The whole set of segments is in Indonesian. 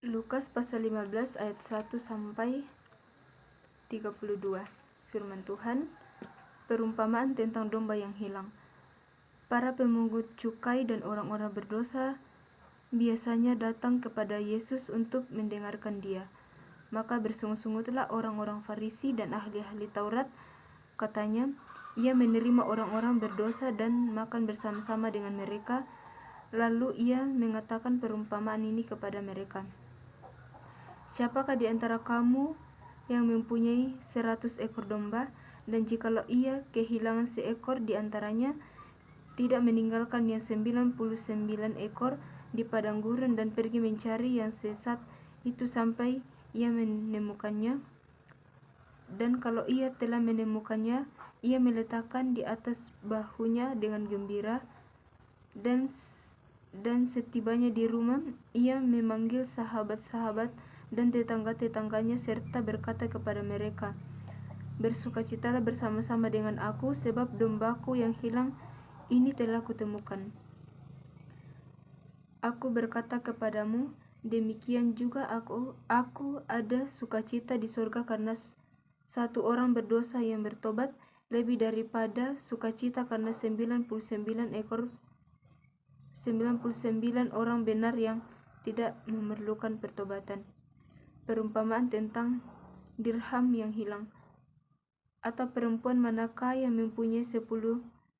Lukas pasal 15 ayat 1 sampai 32. Firman Tuhan, perumpamaan tentang domba yang hilang. Para pemungut cukai dan orang-orang berdosa biasanya datang kepada Yesus untuk mendengarkan Dia. Maka bersungut-sungutlah orang-orang Farisi dan ahli-ahli Taurat. Katanya, Ia menerima orang-orang berdosa dan makan bersama-sama dengan mereka. Lalu Ia mengatakan perumpamaan ini kepada mereka. Siapakah di antara kamu yang mempunyai 100 ekor domba, dan jikalau ia kehilangan seekor di antaranya, tidak meninggalkan yang 99 ekor di padang gurun dan pergi mencari yang sesat itu sampai ia menemukannya? Dan kalau ia telah menemukannya, ia meletakkan di atas bahunya dengan gembira, dan setibanya di rumah, ia memanggil sahabat-sahabat dan tetangga-tetangganya serta berkata kepada mereka, "Bersukacitalah bersama-sama dengan aku, sebab dombaku yang hilang ini telah kutemukan." Aku berkata kepadamu, demikian juga aku ada sukacita di surga karena satu orang berdosa yang bertobat, lebih daripada sukacita karena 99 orang benar yang tidak memerlukan pertobatan. Perumpamaan tentang dirham yang hilang. Atau perempuan manakah yang mempunyai 10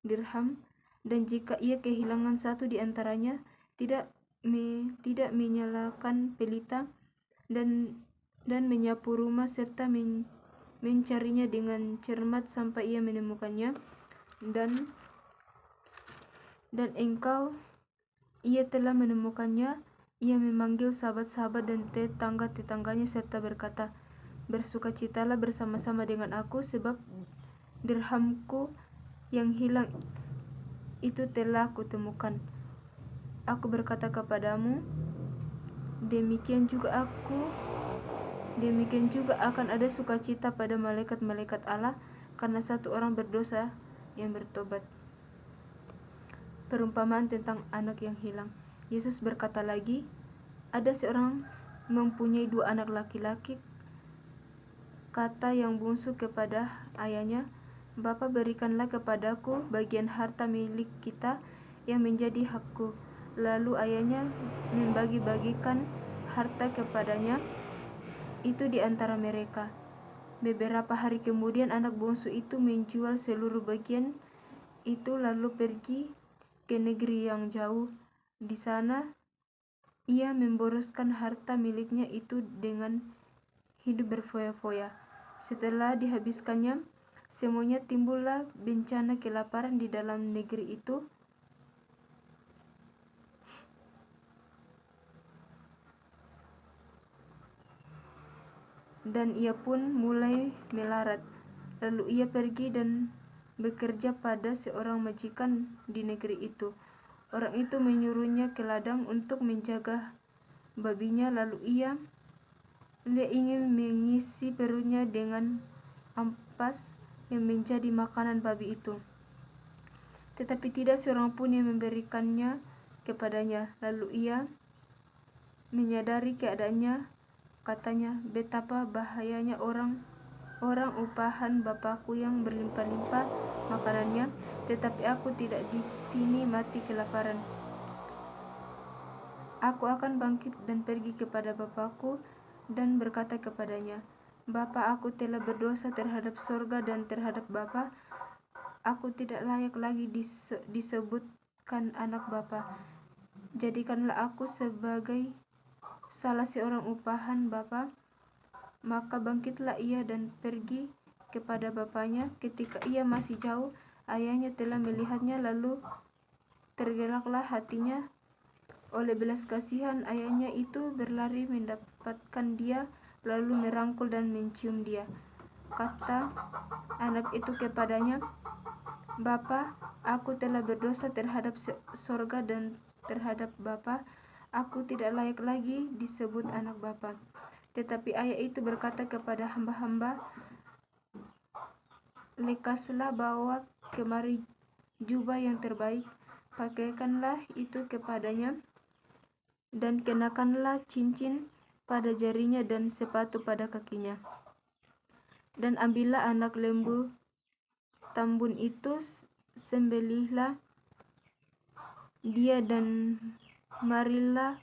dirham, dan jika ia kehilangan satu di antaranya, tidak menyalakan pelita dan menyapu rumah serta mencarinya dengan cermat sampai ia menemukannya? Dan engkau, ia telah menemukannya, ia memanggil sahabat-sahabat dan tetangga-tetangganya serta berkata, "Bersukacitalah bersama-sama dengan aku, sebab dirhamku yang hilang itu telah kutemukan." Aku berkata kepadamu, demikian juga akan ada sukacita pada malaikat-malaikat Allah karena satu orang berdosa yang bertobat. Perumpamaan tentang anak yang hilang. Yesus berkata lagi, ada seorang mempunyai 2 anak laki-laki. Kata yang bungsu kepada ayahnya, "Bapa, berikanlah kepadaku bagian harta milik kita yang menjadi hakku." Lalu ayahnya membagi-bagikan harta kepadanya itu di antara mereka. Beberapa hari kemudian anak bungsu itu menjual seluruh bagian itu lalu pergi ke negeri yang jauh. Di sana ia memboroskan harta miliknya itu dengan hidup berfoya-foya. Setelah dihabiskannya semuanya, timbullah bencana kelaparan di dalam negeri itu, dan ia pun mulai melarat. Lalu ia pergi dan bekerja pada seorang majikan di negeri itu. Orang itu menyuruhnya ke ladang untuk menjaga babinya, lalu ia ingin mengisi perutnya dengan ampas yang menjadi makanan babi itu. Tetapi tidak seorang pun yang memberikannya kepadanya. Lalu ia menyadari keadaannya, katanya, "Betapa bahayanya orang upahan Bapakku yang berlimpah-limpah makanannya, tetapi aku tidak di sini mati kelaparan. Aku akan bangkit dan pergi kepada Bapakku dan berkata kepadanya, Bapa, aku telah berdosa terhadap sorga dan terhadap Bapa. Aku tidak layak lagi disebutkan anak Bapa. Jadikanlah aku sebagai salah seorang upahan Bapa." Maka bangkitlah ia dan pergi kepada bapaknya. Ketika ia masih jauh, ayahnya telah melihatnya, lalu tergeraklah hatinya oleh belas kasihan. Ayahnya itu berlari mendapatkan dia, lalu merangkul dan mencium dia. Kata anak itu kepadanya, "Bapa, aku telah berdosa terhadap sorga dan terhadap Bapa. Aku tidak layak lagi disebut anak Bapa." Tetapi ayah itu berkata kepada hamba-hamba, "Lekaslah, bawa kemari jubah yang terbaik, pakaikanlah itu kepadanya, dan kenakanlah cincin pada jarinya dan sepatu pada kakinya. Dan ambillah anak lembu tambun itu, sembelihlah dia, dan marilah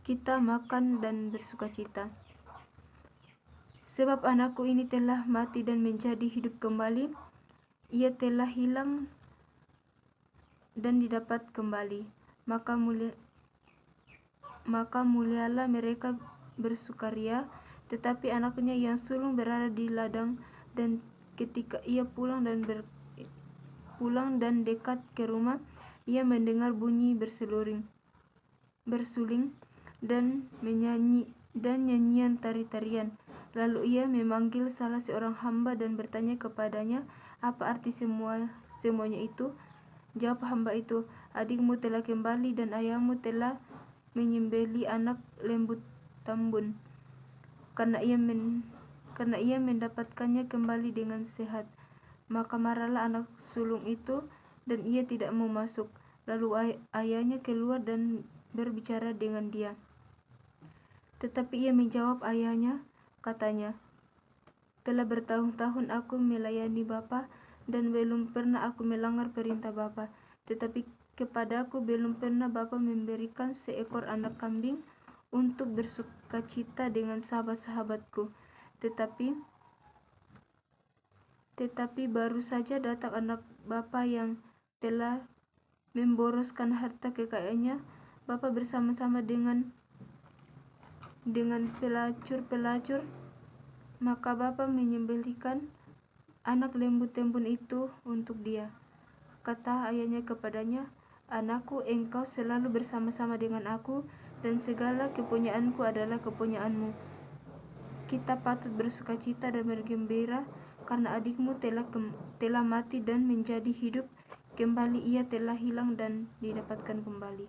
kita makan dan bersukacita. Sebab anakku ini telah mati dan menjadi hidup kembali, ia telah hilang dan didapat kembali. Maka mulialah mereka bersukaria. Tetapi anaknya yang sulung berada di ladang, dan ketika ia pulang dan dekat ke rumah, ia mendengar bunyi bersuling dan nyanyian tari-tarian. Lalu ia memanggil salah seorang hamba dan bertanya kepadanya, apa arti semuanya itu? Jawab hamba itu, adikmu telah kembali dan ayahmu telah menyembelih anak lembu tambun, karena ia mendapatkannya kembali dengan sehat. Maka marahlah anak sulung itu dan ia tidak mau masuk. Lalu ayahnya keluar dan berbicara dengan dia. Tetapi ia menjawab ayahnya, katanya, telah bertahun-tahun aku melayani Bapa dan belum pernah aku melanggar perintah Bapa. Tetapi kepadaku belum pernah Bapa memberikan seekor anak kambing untuk bersukacita dengan sahabat-sahabatku. Tetapi baru saja datang anak Bapa yang telah memboroskan harta kekayaannya. Bapa bersama-sama dengan pelacur-pelacur, maka Bapa menyembelihkan anak lembu tambun itu untuk dia. Kata ayahnya kepadanya, anakku, engkau selalu bersama-sama dengan aku, dan segala kepunyaanku adalah kepunyaanmu. Kita patut bersukacita dan bergembira, karena adikmu telah mati dan menjadi hidup kembali, ia telah hilang dan didapatkan kembali.